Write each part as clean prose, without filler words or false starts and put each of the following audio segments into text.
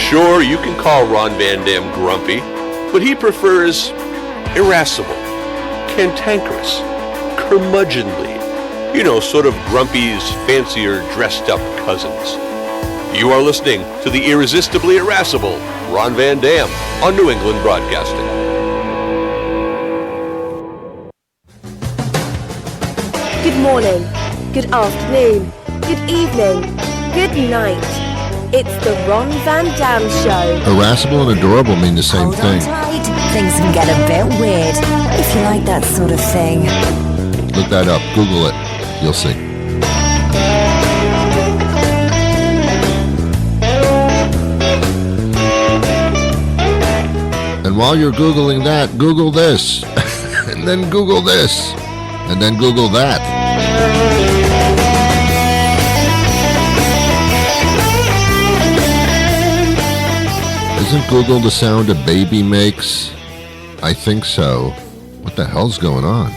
Sure, you can call Ron Van Dam grumpy, but he prefers irascible, cantankerous, curmudgeonly. You know, sort of Grumpy's fancier dressed-up cousins. You are listening to the irresistibly irascible Ron Van Dam on New England Broadcasting. Good morning, good afternoon, good evening, good night. It's the Ron Van Dam Show. Irascible and adorable mean the same thing. Tight. Things can get a bit weird if you like that sort of thing. Look that up. Google it. You'll see. And while you're Googling that, Google this. And then Google this. And then Google that. Isn't Google the sound a baby makes? I think so. What the hell's going on?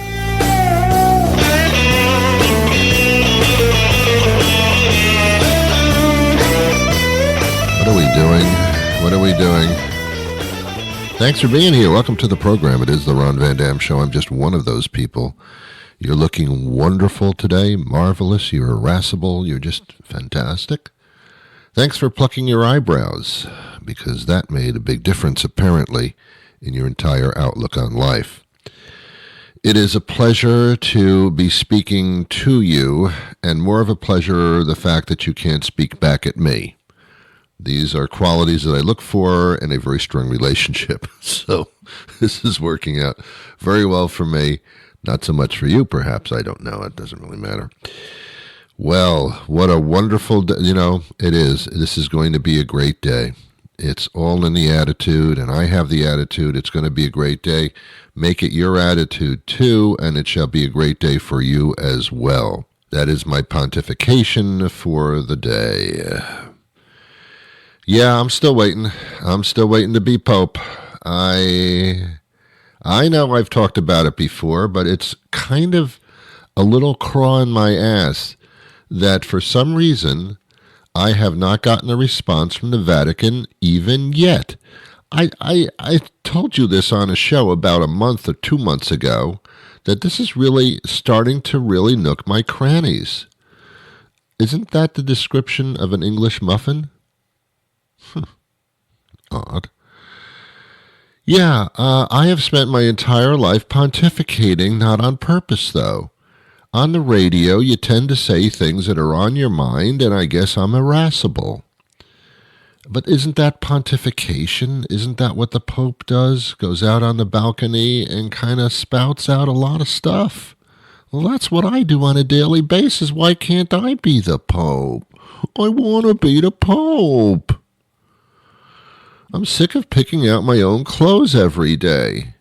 What are we doing? What are we doing? Thanks for being here. Welcome to the program. It is the Ron Van Dam Show. I'm just one of those people. You're looking wonderful today. Marvelous. You're irascible. You're just fantastic. Thanks for plucking your eyebrows, because that made a big difference, apparently, in your entire outlook on life. It is a pleasure to be speaking to you, and more of a pleasure the fact that you can't speak back at me. These are qualities that I look for in a very strong relationship. So this is working out very well for me. Not so much for you, perhaps. I don't know. It doesn't really matter. Well, what a wonderful day. You know, it is. This is going to be a great day. It's all in the attitude, and I have the attitude. It's going to be a great day. Make it your attitude, too, and it shall be a great day for you as well. That is my pontification for the day. Yeah, I'm still waiting. I'm still waiting to be Pope. I know I've talked about it before, but it's kind of a little craw in my ass that for some reason I have not gotten a response from the Vatican even yet. I told you this on a show about a month or 2 months ago, that this is really starting to really nook my crannies. Isn't that the description of an English muffin? Odd. Yeah, I have spent my entire life pontificating, not on purpose, though. On the radio, you tend to say things that are on your mind, and I guess I'm irascible. But isn't that pontification? Isn't that what the Pope does? Goes out on the balcony and kind of spouts out a lot of stuff. Well, that's what I do on a daily basis. Why can't I be the Pope? I want to be the Pope. I'm sick of picking out my own clothes every day.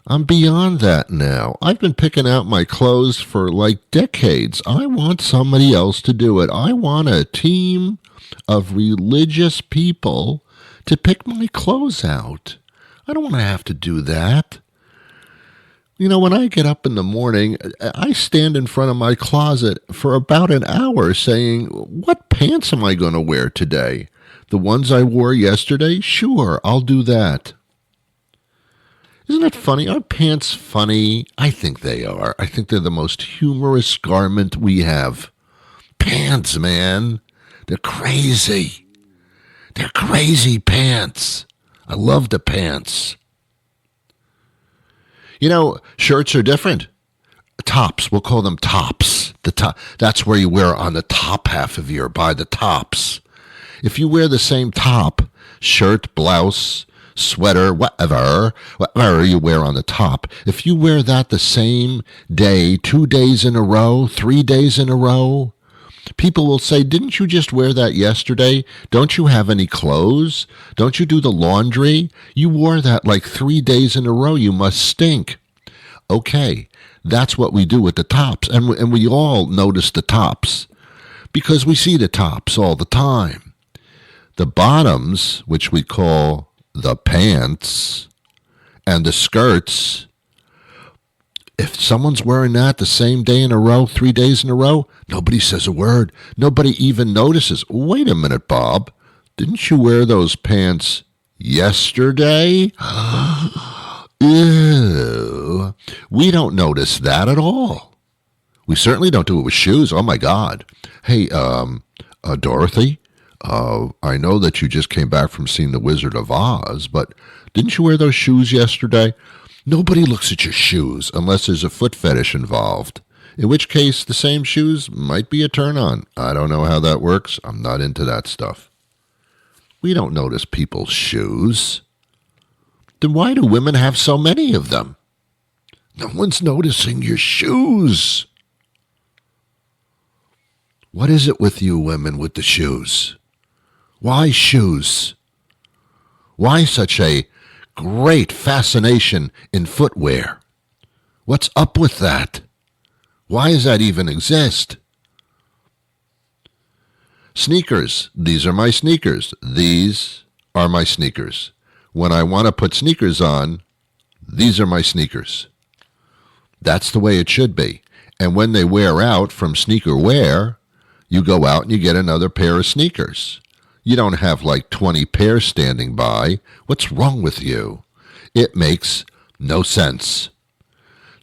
I'm beyond that now. I've been picking out my clothes for like decades. I want somebody else to do it. I want a team of religious people to pick my clothes out. I don't want to have to do that. You know, when I get up in the morning, I stand in front of my closet for about an hour saying, what pants am I going to wear today? The ones I wore yesterday? Sure, I'll do that. Isn't it funny? Are pants funny? I think they are. I think they're the most humorous garment we have. Pants, man. They're crazy. They're crazy pants. I love the pants. You know, shirts are different. Tops, we'll call them tops. The top, that's where you wear on the top half of by the tops. If you wear the same top, shirt, blouse, sweater, whatever you wear on the top, if you wear that the same day, 2 days in a row, 3 days in a row, people will say, didn't you just wear that yesterday? Don't you have any clothes? Don't you do the laundry? You wore that like 3 days in a row. You must stink. Okay, that's what we do with the tops. And we all notice the tops because we see the tops all the time. The bottoms, which we call the pants, and the skirts, if someone's wearing that the same day in a row, 3 days in a row, nobody says a word. Nobody even notices. Wait a minute, Bob. Didn't you wear those pants yesterday? Ew. We don't notice that at all. We certainly don't do it with shoes. Oh, my God. Hey, Dorothy, I know that you just came back from seeing The Wizard of Oz, but didn't you wear those shoes yesterday? Nobody looks at your shoes unless there's a foot fetish involved, in which case the same shoes might be a turn-on. I don't know how that works. I'm not into that stuff. We don't notice people's shoes. Then why do women have so many of them? No one's noticing your shoes. What is it with you women with the shoes? Why shoes? Why such a great fascination in footwear? What's up with that? Why does that even exist? Sneakers. These are my sneakers. These are my sneakers. When I want to put sneakers on, these are my sneakers. That's the way it should be. And when they wear out from sneaker wear, you go out and you get another pair of sneakers. You don't have like 20 pairs standing by. What's wrong with you? It makes no sense.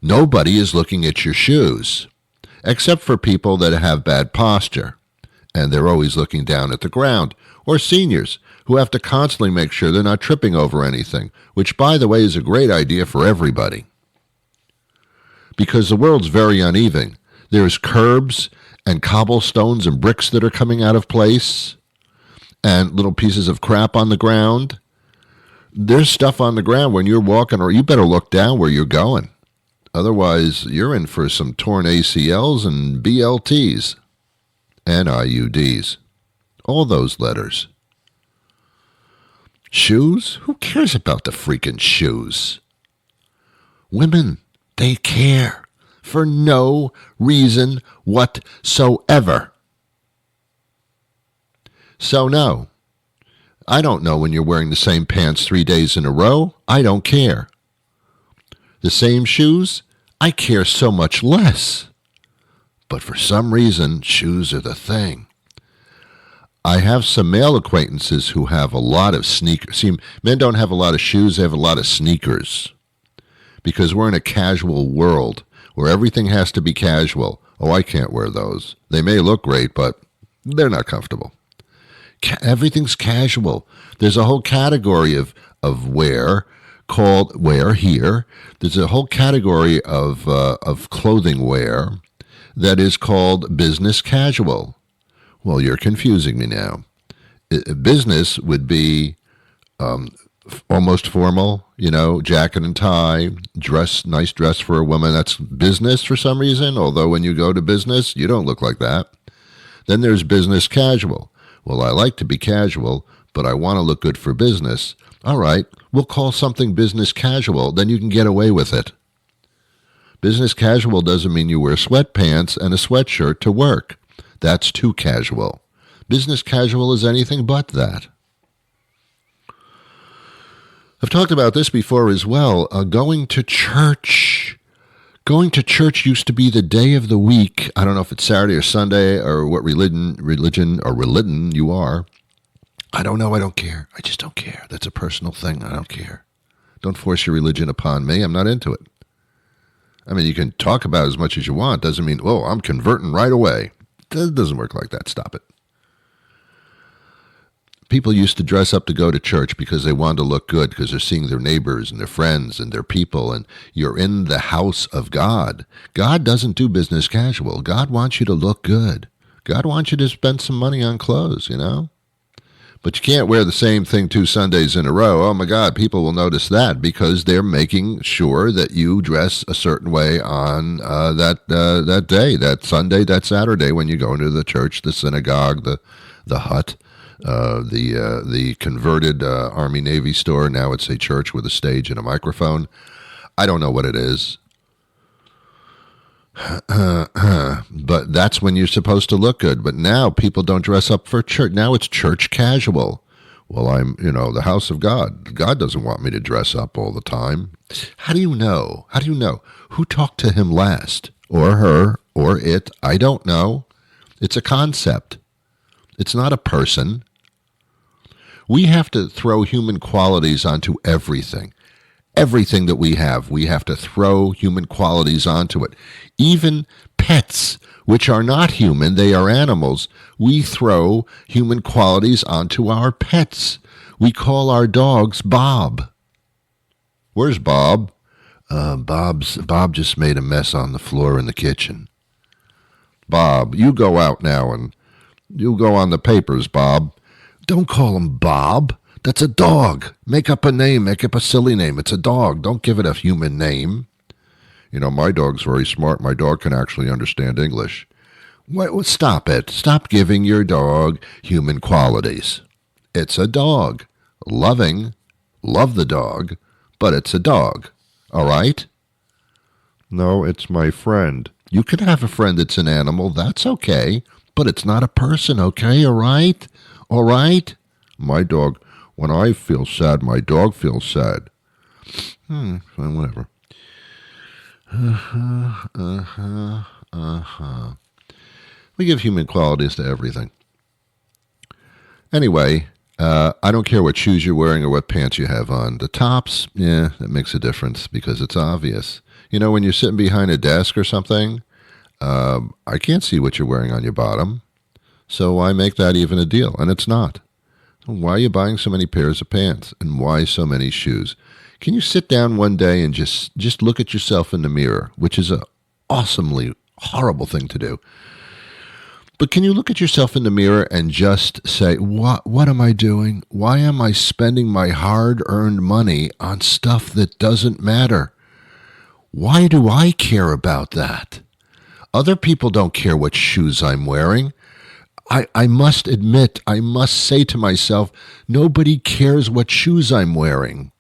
Nobody is looking at your shoes, except for people that have bad posture, and they're always looking down at the ground, or seniors who have to constantly make sure they're not tripping over anything, which, by the way, is a great idea for everybody. Because the world's very uneven. There's curbs and cobblestones and bricks that are coming out of place, and little pieces of crap on the ground. There's stuff on the ground when you're walking, or you better look down where you're going. Otherwise, you're in for some torn ACLs and BLTs and IUDs. All those letters. Shoes? Who cares about the freaking shoes? Women, they care for no reason whatsoever. So no, I don't know when you're wearing the same pants 3 days in a row. I don't care. The same shoes, I care so much less. But for some reason, shoes are the thing. I have some male acquaintances who have a lot of sneakers. See, men don't have a lot of shoes, they have a lot of sneakers. Because we're in a casual world where everything has to be casual. Oh, I can't wear those. They may look great, but they're not comfortable. Everything's casual. There's a whole category of wear called wear here. There's a whole category of clothing wear that is called business casual. Well, you're confusing me now. Business would be almost formal, jacket and tie, nice dress for a woman. That's business for some reason, although when you go to business, you don't look like that. Then there's business casual. Well, I like to be casual, but I want to look good for business. All right, we'll call something business casual, then you can get away with it. Business casual doesn't mean you wear sweatpants and a sweatshirt to work. That's too casual. Business casual is anything but that. I've talked about this before as well. Going to church. Going to church used to be the day of the week. I don't know if it's Saturday or Sunday or what religion you are. I don't know. I don't care. I just don't care. That's a personal thing. I don't care. Don't force your religion upon me. I'm not into it. I mean, you can talk about it as much as you want. Doesn't mean, oh, I'm converting right away. It doesn't work like that. Stop it. People used to dress up to go to church because they wanted to look good because they're seeing their neighbors and their friends and their people, and you're in the house of God. God doesn't do business casual. God wants you to look good. God wants you to spend some money on clothes, But you can't wear the same thing 2 Sundays in a row. Oh, my God, people will notice that because they're making sure that you dress a certain way on that day, that Sunday, that Saturday when you go into the church, the synagogue, the hut. The converted Army Navy store. Now it's a church with a stage and a microphone. I don't know what it is. But that's when you're supposed to look good. But now people don't dress up for church. Now it's church casual. Well, I'm, the house of God. God doesn't want me to dress up all the time. How do you know? How do you know? Who talked to him last? Or her? Or it? I don't know. It's a concept. It's not a person. We have to throw human qualities onto everything. Everything that we have to throw human qualities onto it. Even pets, which are not human, they are animals. We throw human qualities onto our pets. We call our dogs Bob. Where's Bob? Bob just made a mess on the floor in the kitchen. Bob, you go out now and you go on the papers, Bob. Don't call him Bob. That's a dog. Make up a name. Make up a silly name. It's a dog. Don't give it a human name. You know, my dog's very smart. My dog can actually understand English. Stop it. Stop giving your dog human qualities. It's a dog. Loving. Love the dog. But it's a dog. All right? No, it's my friend. You can have a friend that's an animal. That's okay. But it's not a person, okay? All right? All right? My dog, when I feel sad, my dog feels sad. Whatever. We give human qualities to everything. Anyway, I don't care what shoes you're wearing or what pants you have on. The tops, yeah, that makes a difference because it's obvious. You know, when you're sitting behind a desk or something, I can't see what you're wearing on your bottom. So why make that even a deal? And it's not. Why are you buying so many pairs of pants? And why so many shoes? Can you sit down one day and just look at yourself in the mirror, which is an awesomely horrible thing to do. But can you look at yourself in the mirror and just say, what am I doing? Why am I spending my hard-earned money on stuff that doesn't matter? Why do I care about that? Other people don't care what shoes I'm wearing. I must admit, I must say to myself, nobody cares what shoes I'm wearing.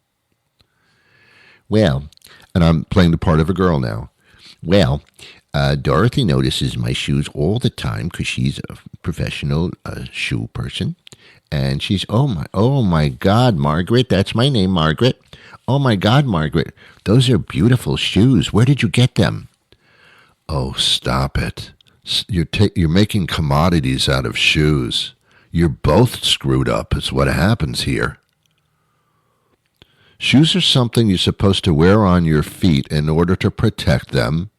Well, and I'm playing the part of a girl now. Well, Dorothy notices my shoes all the time because she's a professional shoe person. And she's, oh my God, Margaret, that's my name, Margaret. Oh my God, Margaret, those are beautiful shoes. Where did you get them? Oh, stop it. You're making commodities out of shoes. You're both screwed up is what happens here. Shoes are something you're supposed to wear on your feet in order to protect them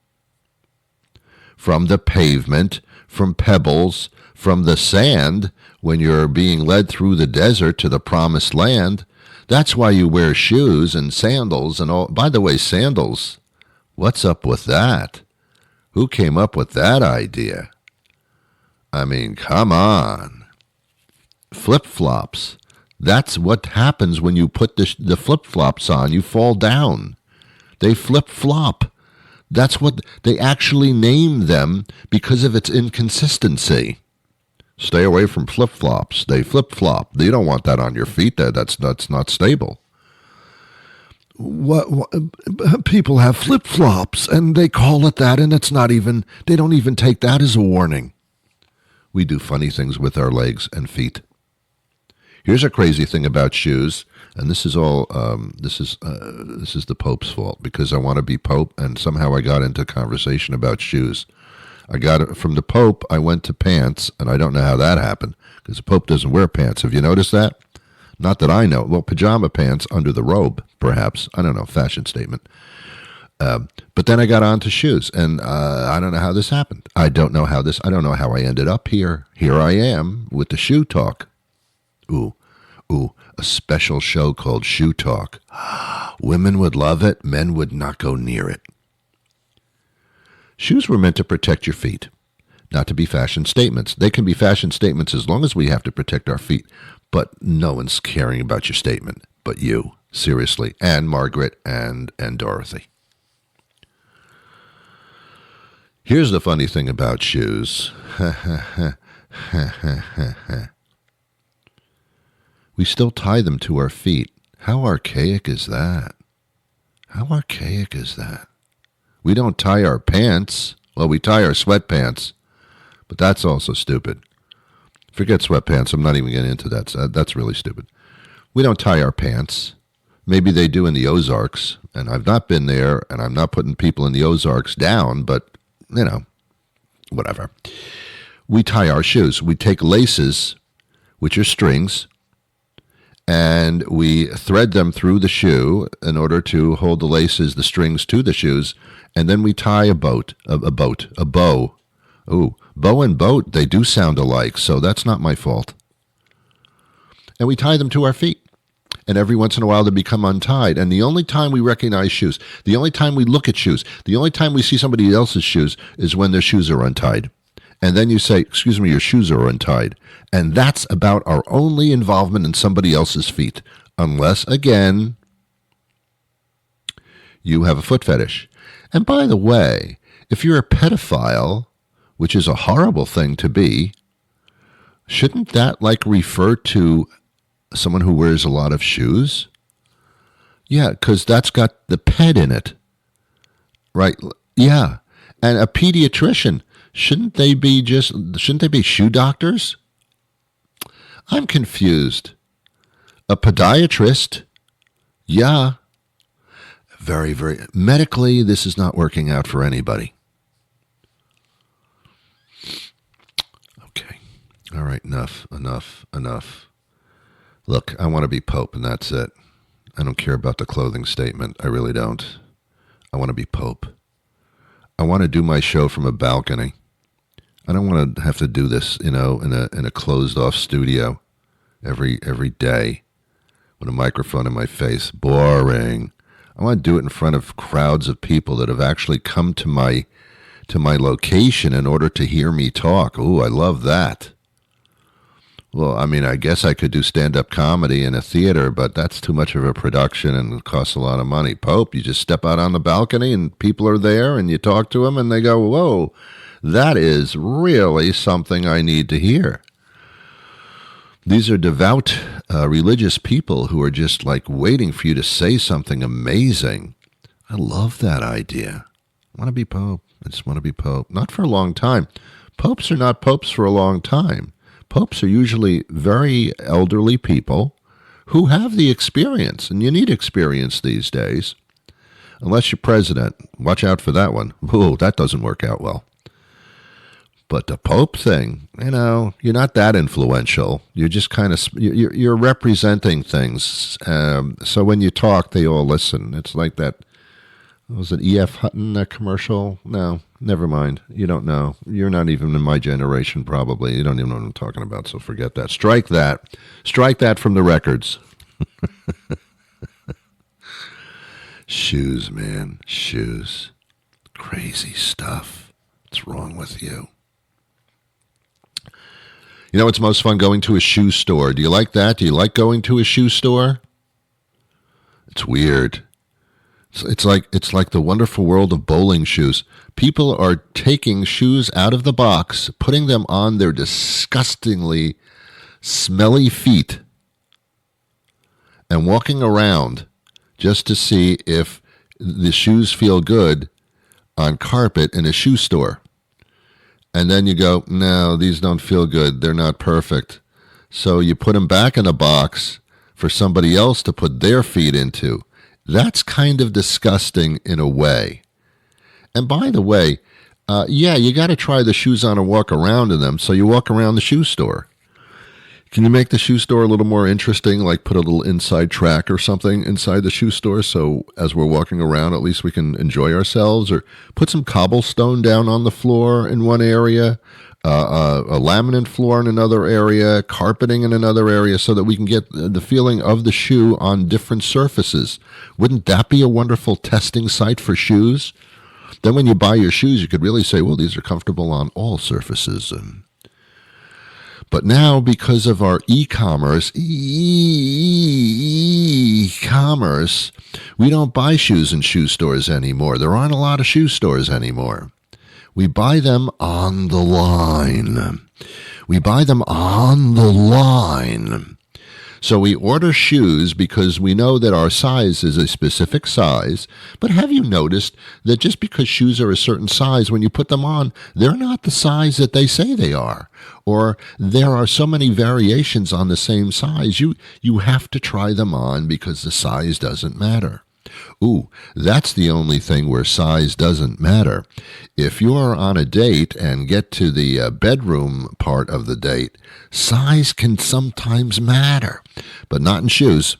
from the pavement, from pebbles, from the sand when you're being led through the desert to the promised land. That's why you wear shoes and sandals and all. By the way, sandals, what's up with that? Who came up with that idea? I mean, come on. Flip-flops. That's what happens when you put the flip-flops on. You fall down. They flip-flop. That's what they actually named them because of its inconsistency. Stay away from flip-flops. They flip-flop. You don't want that on your feet. That's not stable. What people have flip-flops and they call it that, and it's not even, they don't even take that as a warning. We do funny things with our legs and feet. Here's a crazy thing about shoes, and this is all this is the Pope's fault because I want to be Pope, and somehow I got into conversation about shoes. I got it from the Pope. I went to pants, and I don't know how that happened because the Pope doesn't wear pants. Have you noticed that? Not that I know. Well, pajama pants under the robe, perhaps. I don't know, fashion statement. But then I got on to shoes, and I don't know how this happened. I don't know how I ended up here. Here I am with the shoe talk. Ooh, a special show called Shoe Talk. Women would love it. Men would not go near it. Shoes were meant to protect your feet, not to be fashion statements. They can be fashion statements as long as we have to protect our feet. But no one's caring about your statement but you, seriously, and Margaret and Dorothy. Here's the funny thing about shoes. We still tie them to our feet. How archaic is that? How archaic is that? We don't tie our pants. Well, we tie our sweatpants, but that's also stupid. Forget sweatpants. I'm not even getting into that. That's really stupid. We don't tie our pants. Maybe they do in the Ozarks, and I've not been there, and I'm not putting people in the Ozarks down, but, you know, whatever. We tie our shoes. We take laces, which are strings, and we thread them through the shoe in order to hold the laces, the strings to the shoes, and then we tie a bow. Ooh, bow and boat, they do sound alike, so that's not my fault. And we tie them to our feet. And every once in a while they become untied. And the only time we recognize shoes, the only time we look at shoes, the only time we see somebody else's shoes is when their shoes are untied. And then you say, excuse me, your shoes are untied. And that's about our only involvement in somebody else's feet. Unless, again, you have a foot fetish. And by the way, if you're a pedophile, which is a horrible thing to be, shouldn't that refer to someone who wears a lot of shoes? Yeah, because that's got the ped in it. Right? Yeah. And a pediatrician, shouldn't they be shoe doctors? I'm confused. A podiatrist? Yeah. Very, very, medically, this is not working out for anybody. Okay. All right, enough. Look, I want to be Pope, and that's it. I don't care about the clothing statement. I really don't. I want to be Pope. I want to do my show from a balcony. I don't want to have to do this, in a closed-off studio every day with a microphone in my face. Boring. I want to do it in front of crowds of people that have actually come to my location in order to hear me talk. Ooh, I love that. Well, I mean, I guess I could do stand-up comedy in a theater, but that's too much of a production and it costs a lot of money. Pope, you just step out on the balcony and people are there and you talk to them and they go, whoa, that is really something I need to hear. These are devout, religious people who are just waiting for you to say something amazing. I love that idea. I want to be Pope. I just want to be Pope. Not for a long time. Popes are not popes for a long time. Popes are usually very elderly people who have the experience, and you need experience these days. Unless you're president. Watch out for that one. Ooh, that doesn't work out well. But the Pope thing, you're not that influential. You're just kind of, you're representing things. So when you talk, they all listen. It's like that, was it E.F. Hutton, that commercial? No, never mind. You don't know. You're not even in my generation, probably. You don't even know what I'm talking about, so forget that. Strike that. Strike that from the records. Shoes, man. Shoes. Crazy stuff. What's wrong with you? You know what's most fun? Going to a shoe store. Do you like that? Do you like going to a shoe store? It's weird. It's like the wonderful world of bowling shoes. People are taking shoes out of the box, putting them on their disgustingly smelly feet, and walking around just to see if the shoes feel good on carpet in a shoe store. And then you go, no, these don't feel good. They're not perfect. So you put them back in a box for somebody else to put their feet into. That's kind of disgusting in a way. And by the way, you got to try the shoes on and walk around in them. So you walk around the shoe store. Can you make the shoe store a little more interesting, like put a little inside track or something inside the shoe store so as we're walking around, at least we can enjoy ourselves? Or put some cobblestone down on the floor in one area, a laminate floor in another area, carpeting in another area, so that we can get the feeling of the shoe on different surfaces. Wouldn't that be a wonderful testing site for shoes? Then when you buy your shoes, you could really say, well, these are comfortable on all surfaces. But now, because of our e-commerce, we don't buy shoes in shoe stores anymore. There aren't a lot of shoe stores anymore. We buy them on the line. So we order shoes because we know that our size is a specific size. But have you noticed that just because shoes are a certain size, when you put them on, they're not the size that they say they are? Or there are so many variations on the same size, you have to try them on because the size doesn't matter. Ooh, that's the only thing where size doesn't matter. If you're on a date and get to the bedroom part of the date, size can sometimes matter, but not in shoes.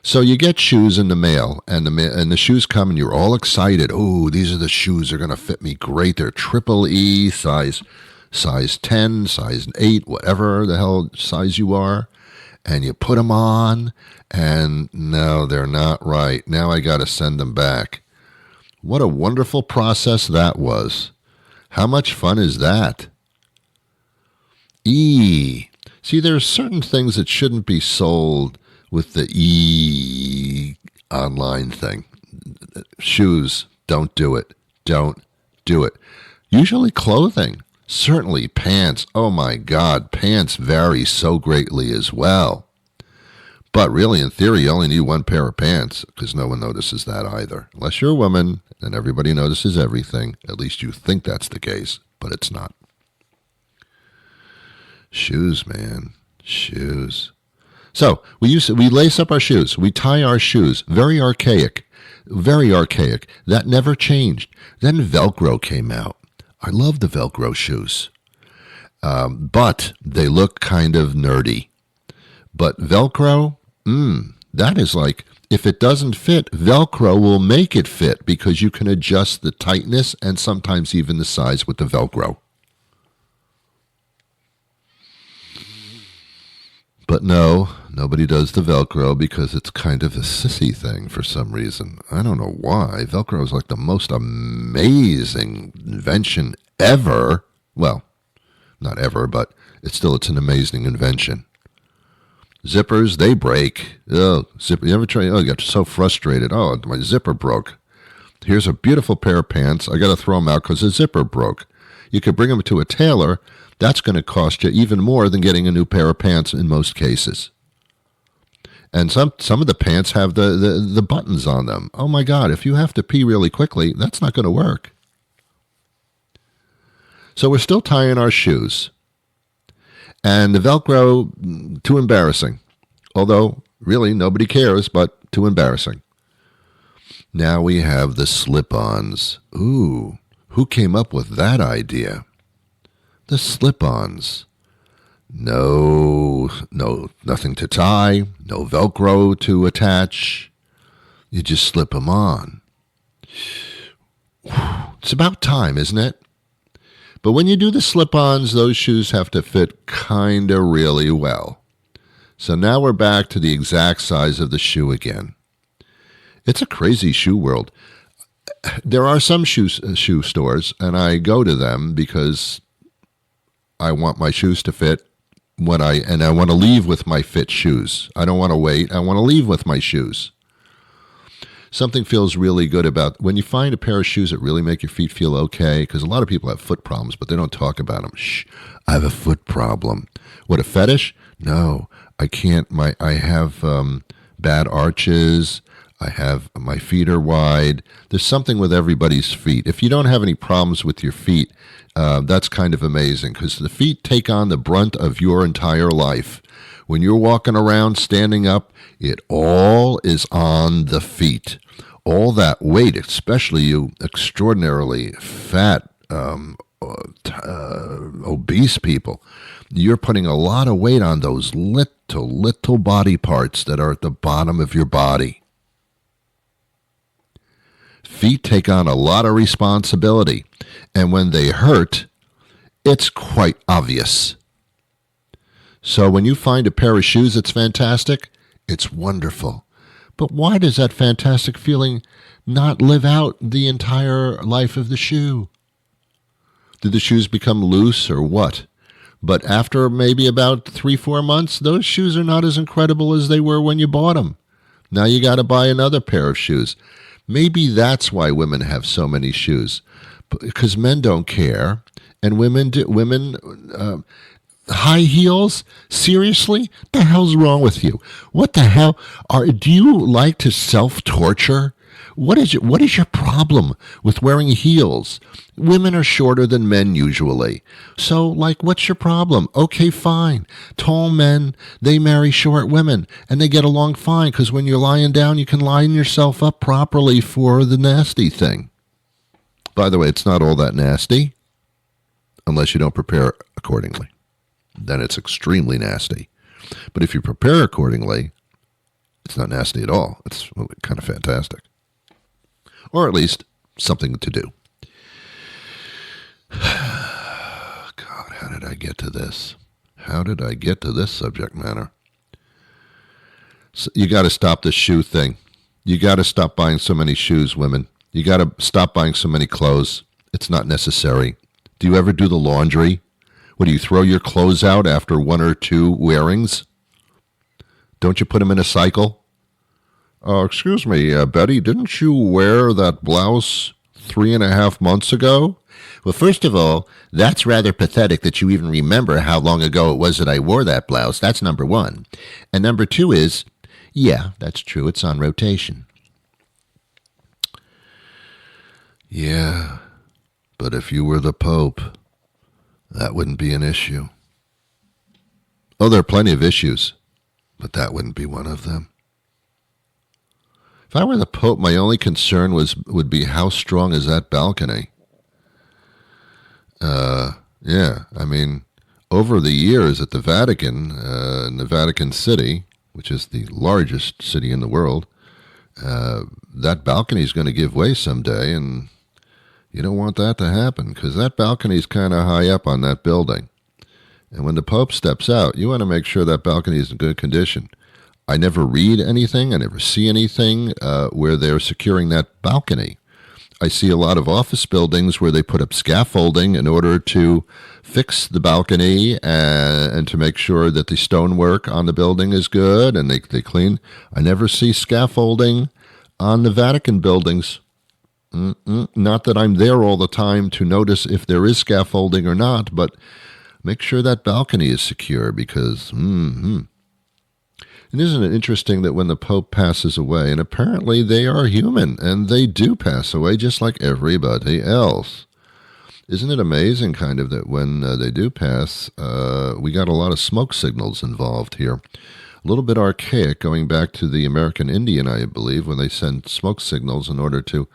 So you get shoes in the mail, and the shoes come, and you're all excited. Oh, these are the shoes. They're going to fit me great. They're triple E, size 10, size 8, whatever the hell size you are. And you put them on, and no, they're not right. Now I got to send them back. What a wonderful process that was. How much fun is that? E. See, there are certain things that shouldn't be sold with the E online thing. Shoes, don't do it. Don't do it. Usually clothing. Certainly pants. Oh my God, pants vary so greatly as well. But really, in theory, you only need one pair of pants because no one notices that either. Unless you're a woman and everybody notices everything. At least you think that's the case, but it's not. Shoes, man. Shoes. So we lace up our shoes. We tie our shoes. Very archaic. Very archaic. That never changed. Then Velcro came out. I love the Velcro shoes, but they look kind of nerdy. But Velcro, that is like, if it doesn't fit, Velcro will make it fit because you can adjust the tightness and sometimes even the size with the Velcro. But no, nobody does the Velcro because it's kind of a sissy thing for some reason. I don't know why. Velcro is like the most amazing invention ever. Well, not ever, but it's an amazing invention. Zippers, they break. Oh, zipper. You ever try? Oh, you get so frustrated. Oh, my zipper broke. Here's a beautiful pair of pants. I got to throw them out because the zipper broke. You could bring them to a tailor. That's going to cost you even more than getting a new pair of pants in most cases. And some of the pants have the buttons on them. Oh my God, if you have to pee really quickly, that's not going to work. So we're still tying our shoes. And the Velcro, too embarrassing. Although, really, nobody cares, but too embarrassing. Now we have the slip-ons. Ooh, who came up with that idea? The slip-ons. No, nothing to tie, no Velcro to attach. You just slip them on. It's about time, isn't it? But when you do the slip-ons, those shoes have to fit kind of really well. So now we're back to the exact size of the shoe again. It's a crazy shoe world. There are some shoe stores, and I go to them because I want my shoes to fit I want to leave with my fit shoes. I don't want to wait. I want to leave with my shoes. Something feels really good about when you find a pair of shoes that really make your feet feel okay, because a lot of people have foot problems, but they don't talk about them. Shh, I have a foot problem. What, a fetish? No, I can't. I have bad arches. My feet are wide. There's something with everybody's feet. If you don't have any problems with your feet, that's kind of amazing because the feet take on the brunt of your entire life. When you're walking around, standing up, it all is on the feet. All that weight, especially you extraordinarily fat, obese people, you're putting a lot of weight on those little body parts that are at the bottom of your body. Feet take on a lot of responsibility, and when they hurt, it's quite obvious. So when you find a pair of shoes that's fantastic, it's wonderful. But why does that fantastic feeling not live out the entire life of the shoe? Did the shoes become loose or what? But after maybe about 3-4 months, those shoes are not as incredible as they were when you bought them. Now you got to buy another pair of shoes. Maybe that's why women have so many shoes, because men don't care, and women high heels? Seriously? What the hell's wrong with you? What the hell? Do you like to self-torture What is your problem with wearing heels? Women are shorter than men usually. So, what's your problem? Okay, fine. Tall men, they marry short women, and they get along fine, because when you're lying down, you can line yourself up properly for the nasty thing. By the way, it's not all that nasty, unless you don't prepare accordingly. Then it's extremely nasty. But if you prepare accordingly, it's not nasty at all. It's kind of fantastic. Or at least something to do. God, how did I get to this? How did I get to this subject matter? So you got to stop the shoe thing. You got to stop buying so many shoes, women. You got to stop buying so many clothes. It's not necessary. Do you ever do the laundry? What, do you throw your clothes out after one or two wearings? Don't you put them in a cycle? Excuse me, Betty, didn't you wear that blouse 3.5 months ago? Well, first of all, that's rather pathetic that you even remember how long ago it was that I wore that blouse. That's number one. And number two is, yeah, that's true. It's on rotation. Yeah, but if you were the Pope, that wouldn't be an issue. Oh, there are plenty of issues, but that wouldn't be one of them. If I were the Pope, my only concern would be how strong is that balcony? Yeah, I mean, over the years at the Vatican, in the Vatican City, which is the largest city in the world, that balcony is going to give way someday, and you don't want that to happen, because that balcony is kind of high up on that building. And when the Pope steps out, you want to make sure that balcony is in good condition. I never read anything, I never see anything where they're securing that balcony. I see a lot of office buildings where they put up scaffolding in order to fix the balcony and to make sure that the stonework on the building is good and they clean. I never see scaffolding on the Vatican buildings. Not that I'm there all the time to notice if there is scaffolding or not, but make sure that balcony is secure because, And isn't it interesting that when the Pope passes away, and apparently they are human, and they do pass away just like everybody else. Isn't it amazing, kind of, that when they do pass, we got a lot of smoke signals involved here. A little bit archaic, going back to the American Indian, I believe, when they send smoke signals in order to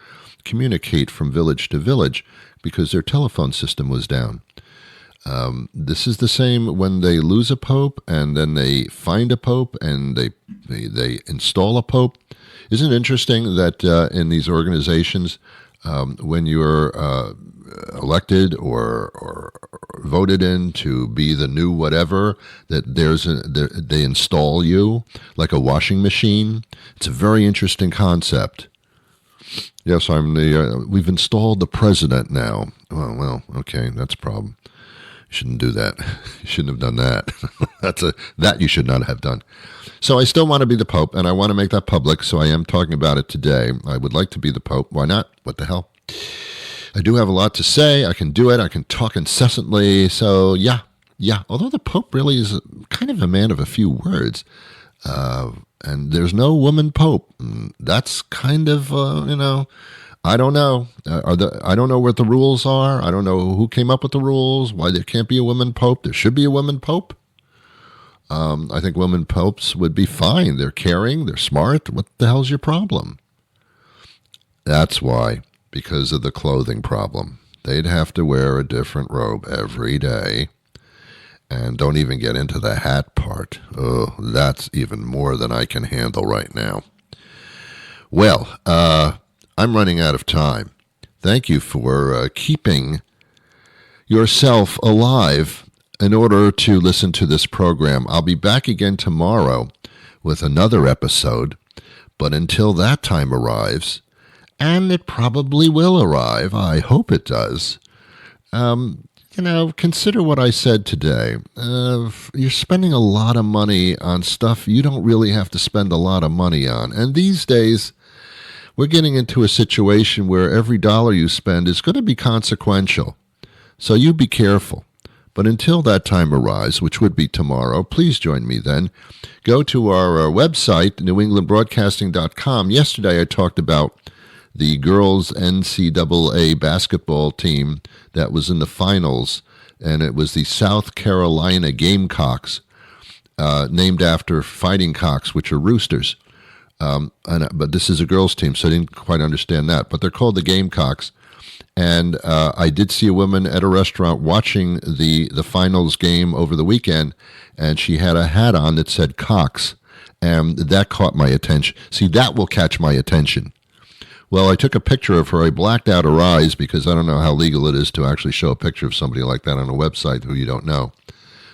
communicate from village to village because their telephone system was down. This is the same when they lose a pope and then they find a pope and they install a pope. Isn't it interesting that in these organizations, when you're elected or voted in to be the new whatever, that they install you like a washing machine? It's a very interesting concept. Yes, we've installed the president now. Oh, well, okay, that's a problem. You shouldn't do that. You shouldn't have done that. That you should not have done. So I still want to be the Pope, and I want to make that public, so I am talking about it today. I would like to be the Pope. Why not? What the hell? I do have a lot to say. I can do it. I can talk incessantly. So, yeah. Although the Pope really is kind of a man of a few words, and there's no woman Pope. That's kind of, I don't know. I don't know what the rules are. I don't know who came up with the rules, why there can't be a woman Pope. There should be a woman Pope. I think women popes would be fine. They're caring. They're smart. What the hell's your problem? That's why, because of the clothing problem. They'd have to wear a different robe every day. And don't even get into the hat part. Oh, that's even more than I can handle right now. Well, I'm running out of time. Thank you for keeping yourself alive in order to listen to this program. I'll be back again tomorrow with another episode, but until that time arrives, and it probably will arrive, I hope it does, consider what I said today. You're spending a lot of money on stuff you don't really have to spend a lot of money on. And these days, we're getting into a situation where every dollar you spend is going to be consequential. So you be careful. But until that time arrives, which would be tomorrow, please join me then. Go to our website, newenglandbroadcasting.com. Yesterday I talked about the girls' NCAA basketball team that was in the finals, and it was the South Carolina Gamecocks, named after fighting cocks, which are roosters. But this is a girls' team, so I didn't quite understand that. But they're called the Gamecocks. And I did see a woman at a restaurant watching the finals game over the weekend, and she had a hat on that said Cox, and that caught my attention. See, that will catch my attention. Well, I took a picture of her. I blacked out her eyes because I don't know how legal it is to actually show a picture of somebody like that on a website who you don't know.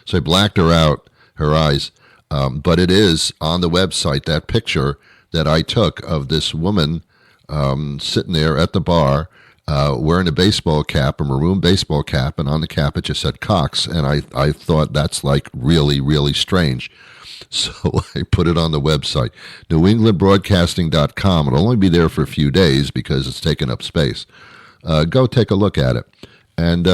So I blacked her out, her eyes. But it is on the website, that picture that I took of this woman sitting there at the bar wearing a baseball cap, a maroon baseball cap, and on the cap it just said Cox. And I thought that's like really, really strange. So I put it on the website, newenglandbroadcasting.com. It'll only be there for a few days because it's taking up space. Go take a look at it and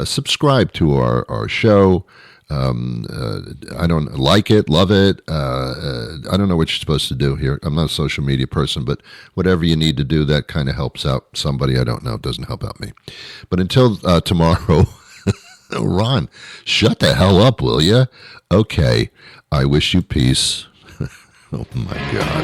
subscribe to our show. I don't like it, love it. I don't know what you're supposed to do here. I'm not a social media person, but whatever you need to do, that kind of helps out somebody. I don't know. It doesn't help out me. But until tomorrow, Ron, shut the hell up, will you? Okay. I wish you peace. Oh, my God.